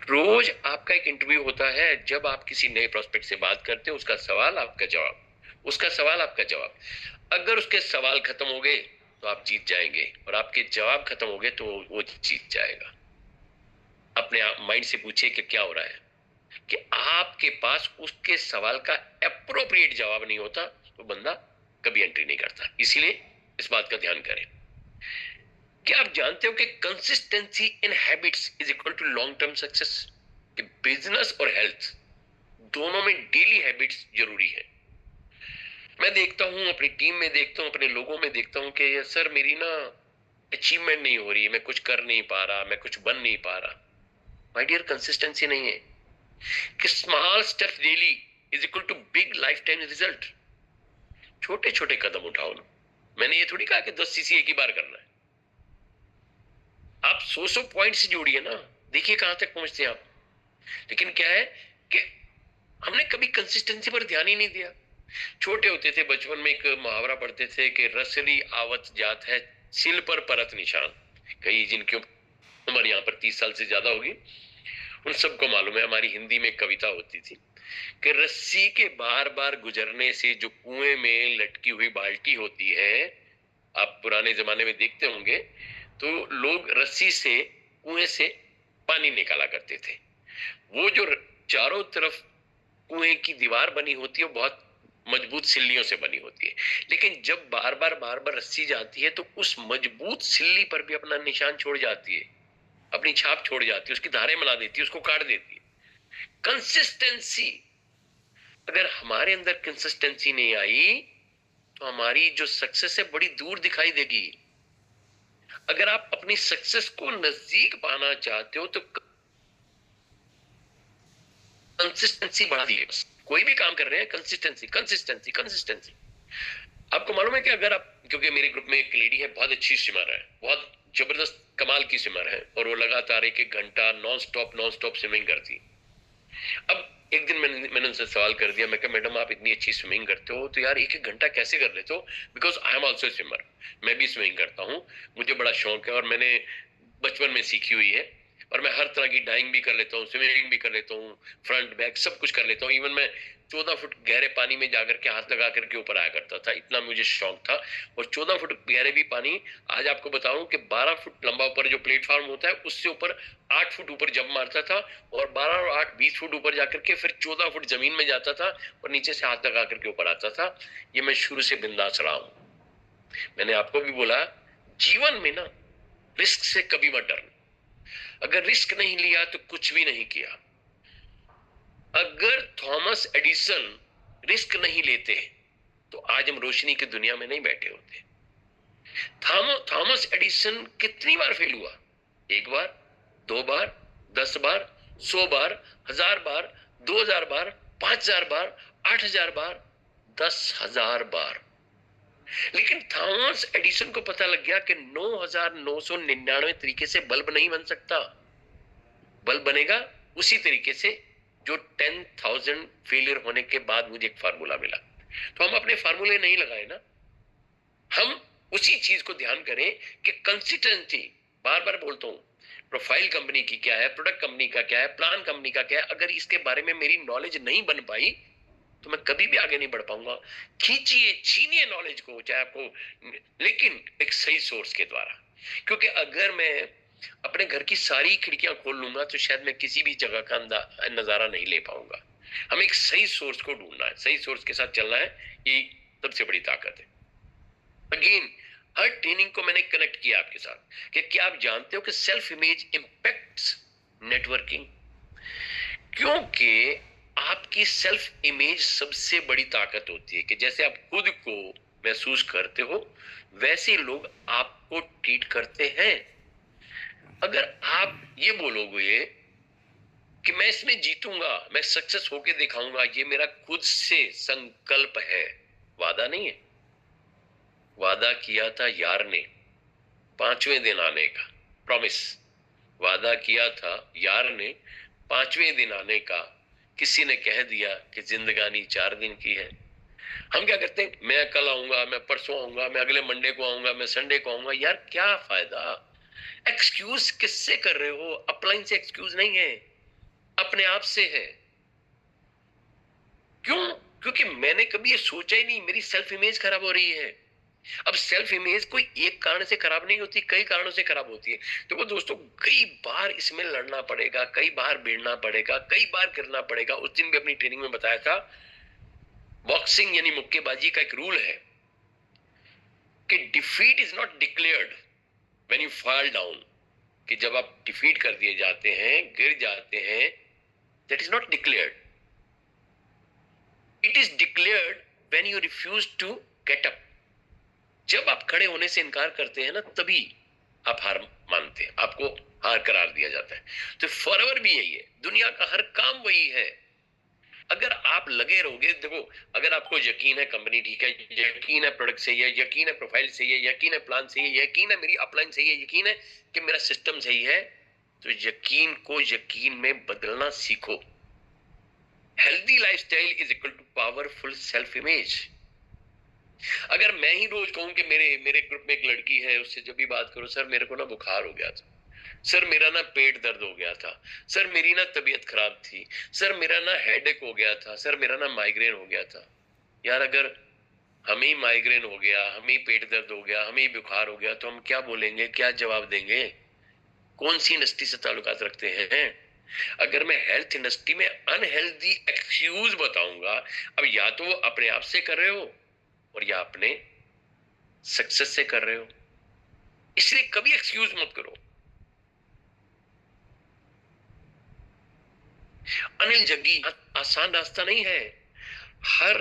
रोज आपका एक इंटरव्यू होता है, जब आप किसी नए प्रोस्पेक्ट से बात करते हो, उसका सवाल आपका जवाब, उसका सवाल आपका जवाब। अगर उसके सवाल खत्म हो गए तो आप जीत जाएंगे, और आपके जवाब खत्म हो गए तो वो जीत जाएगा। अपने आप माइंड से पूछिए कि क्या हो रहा है, कि आपके पास उसके सवाल का अप्रोप्रिएट जवाब नहीं होता तो बंदा कभी एंट्री नहीं करता। इसीलिए इस बात का ध्यान करें। क्या आप जानते हो कि consistency in habits is equal to long term success? कि बिजनेस और हेल्थ दोनों में डेली हैबिट्स जरूरी है। मैं देखता हूं, अपनी टीम में देखता हूं, अपने लोगों में देखता हूं कि सर मेरी ना अचीवमेंट नहीं हो रही, मैं कुछ कर नहीं पा रहा, मैं कुछ बन नहीं पा रहा। माय डियर, कंसिस्टेंसी नहीं है कि small steps daily is equal to big life time result. छोटे छोटे कदम उठाओ ना। मैंने ये थोड़ी कहा कि 10 सीसी एक ही बार करना है। आप 100 पॉइंट से जोड़िए ना, देखिए कहां तक पहुंचते हैं आप। लेकिन क्या है कि हमने कभी कंसिस्टेंसी पर ध्यान ही नहीं दिया। छोटे होते थे, बचपन में एक मुहावरा पढ़ते थे कि रसली आवत जात है, सिल पर परत निशान। कई जिनकी उम्र यहाँ पर 30 साल से ज्यादा होगी, उन सबको मालूम है, हमारी हिंदी में एक कविता होती थी कि रस्सी के बार बार गुजरने से जो कुएं में लटकी हुई बाल्टी होती है, आप पुराने जमाने में देखते होंगे तो लोग रस्सी से कुएं से पानी निकाला करते थे। वो जो चारों तरफ कुएं की दीवार बनी होती है, बहुत मजबूत सिल्लियों से बनी होती है। लेकिन जब बार बार रस्सी जाती है तो उस मजबूत सिल्ली पर भी अपना निशान छोड़ जाती है, अपनी छाप छोड़ जाती है, उसकी धारें मिला देती है, उसको काट देती है। कंसिस्टेंसी, अगर हमारे अंदर कंसिस्टेंसी नहीं आई तो हमारी जो सक्सेस है बड़ी दूर दिखाई देगी। अगर आप अपनी सक्सेस को नजदीक पाना चाहते हो तो कंसिस्टेंसी बढ़ा दिए। बस कोई भी काम कर रहे हैं, कंसिस्टेंसी कंसिस्टेंसी कंसिस्टेंसी। आपको मालूम है कि अगर आप, क्योंकि मेरे ग्रुप में एक लेडी है, बहुत अच्छी स्विमर है, बहुत जबरदस्त कमाल की स्विमर है, और वो लगातार 1 1 घंटा नॉन स्टॉप स्विमिंग करती। अब एक दिन मैंने उनसे सवाल कर दिया, मैं कहा मैडम आप इतनी अच्छी स्विमिंग करते हो तो यार 1 1 घंटा कैसे कर लेते हो? Because I am also swimmer, मैं भी स्विमिंग करता हूँ, मुझे बड़ा शौक है और मैंने बचपन में सीखी हुई है। और मैं हर तरह की डाइंग भी कर लेता हूँ, स्विमिंग भी कर लेता हूँ, फ्रंट बैक सब कुछ कर लेता हूँ। इवन मैं 14 फुट गहरे पानी में जाकर के हाथ लगा करके ऊपर आया करता था, इतना मुझे शौक था। और 14 फुट गहरे भी पानी, आज आपको बताऊं कि 12 फुट लंबा ऊपर जो प्लेटफॉर्म होता है उससे ऊपर 8 फुट ऊपर जंप मारता था, और 12 और 8 20 फुट ऊपर जाकर के फिर 14 फुट जमीन में जाता था और नीचे से हाथ लगा करके ऊपर आता था। ये मैं शुरू से बिंदास रहा हूं। मैंने आपको भी बोला, जीवन में ना रिस्क से कभी मत डरना। अगर रिस्क नहीं लिया तो कुछ भी नहीं किया। अगर थॉमस एडिसन रिस्क नहीं लेते तो आज हम रोशनी की दुनिया में नहीं बैठे होते। थॉमस एडिसन कितनी बार फेल हुआ? 1 बार, 2 बार, 10 बार, 100 बार, 1000 बार, 2000 बार, 5000 बार, 8000 बार, 10,000 बार। लेकिन थॉमस एडिसन को पता लग गया कि 9,999 तरीके से बल्ब नहीं बन सकता। बल्ब बनेगा उसी तरीके से जो 10,000 फेलियर होने के बाद मुझे एक फार्मूला मिला। तो हम अपने फार्मूले नहीं लगाए ना, हम उसी चीज को ध्यान करें कि कंसिस्टेंसी। बार बार बोलता हूं, प्रोफाइल कंपनी की क्या है, प्रोडक्ट कंपनी का क्या है, प्लान कंपनी का क्या है, अगर इसके बारे में मेरी नॉलेज नहीं बन पाई तो मैं कभी भी आगे नहीं बढ़ पाऊंगा। खींचिए, छीनिए नॉलेज को, चाहे आपको, लेकिन एक सही सोर्स के द्वारा। क्योंकि अगर मैं अपने घर की सारी खिड़कियां खोल लूंगा तो शायद मैं किसी भी जगह का नजारा नहीं ले पाऊंगा। हमें एक सही सोर्स को ढूंढना है, सही सोर्स के साथ चलना है, ये सबसे बड़ी ताकत है। अगेन, हर ट्रेनिंग को मैंने कनेक्ट किया आपके साथ कि क्या आप जानते हो कि सेल्फ इमेज इंपैक्ट्स नेटवर्किंग? क्योंकि आपकी सेल्फ इमेज सबसे बड़ी ताकत होती है कि जैसे आप खुद को महसूस करते हो वैसे लोग आपको ट्रीट करते हैं। अगर आप ये बोलोगे कि मैं इसमें जीतूंगा, मैं सक्सेस होके दिखाऊंगा, ये मेरा खुद से संकल्प है, वादा नहीं है। वादा किया था यार ने 5वें दिन आने का, प्रॉमिस। वादा किया था यार ने 5वें दिन आने का, किसी ने कह दिया कि जिंदगानी 4 दिन की है। हम क्या करते हैं, मैं कल आऊंगा, मैं परसों आऊंगा, मैं अगले मंडे को आऊंगा, मैं संडे को आऊंगा। यार क्या फायदा? एक्सक्यूज किससे कर रहे हो? अपलाइन से एक्सक्यूज नहीं है, अपने आप से है। क्यों? क्योंकि मैंने कभी ये सोचा ही नहीं, मेरी सेल्फ इमेज खराब हो रही है। अब सेल्फ इमेज कोई एक कारण से खराब नहीं होती, कई कारणों से खराब होती है। तो वो दोस्तों, कई बार इसमें लड़ना पड़ेगा, कई बार भिड़ना पड़ेगा, कई बार गिरना पड़ेगा। उस दिन भी अपनी ट्रेनिंग में बताया था, बॉक्सिंग यानी मुक्केबाजी का एक रूल है कि defeat is not declared when you fall down. कि जब आप डिफीट कर दिए जाते हैं, गिर जाते हैं, that is not declared, it is declared when you refuse to get up. जब आप खड़े होने से इनकार करते हैं ना, तभी आप हार मानते हैं, आपको हार करार दिया जाता है। तो फॉरएवर भी यही है, दुनिया का हर काम वही है। अगर आप लगे रहोगे, देखो, अगर आपको यकीन है कंपनी ठीक है, यकीन है प्रोडक्ट सही है, यकीन है प्रोफाइल सही है, यकीन है प्लान सही है, यकीन है मेरी अपलाइन सही है, यकीन है कि मेरा सिस्टम सही है, तो यकीन को यकीन में बदलना सीखो। Healthy lifestyle is equal to powerful self image. अगर मैं ही रोज कहूं कि मेरे मेरे ग्रुप में एक लड़की है, उससे जब भी बात करो, सर मेरे को ना बुखार हो गया था, सर मेरा ना पेट दर्द हो गया था, सर मेरी ना तबीयत खराब थी, सर मेरा ना हेडेक हो गया था, सर मेरा ना माइग्रेन हो गया था। यार, अगर हमें माइग्रेन हो गया, हमें पेट दर्द हो गया, हमें बुखार हो गया, तो हम क्या बोलेंगे, क्या जवाब देंगे? कौन सी इंडस्ट्री से ताल्लुकात रखते हैं? अगर मैं हेल्थ इंडस्ट्री में अनहेल्दी एक्सक्यूज बताऊंगा, अब या तो वो अपने आप से कर रहे हो और या अपने सक्सेस से कर रहे हो, इसलिए कभी एक्सक्यूज मत करो। अनिल जग्गी, आसान रास्ता नहीं है। हर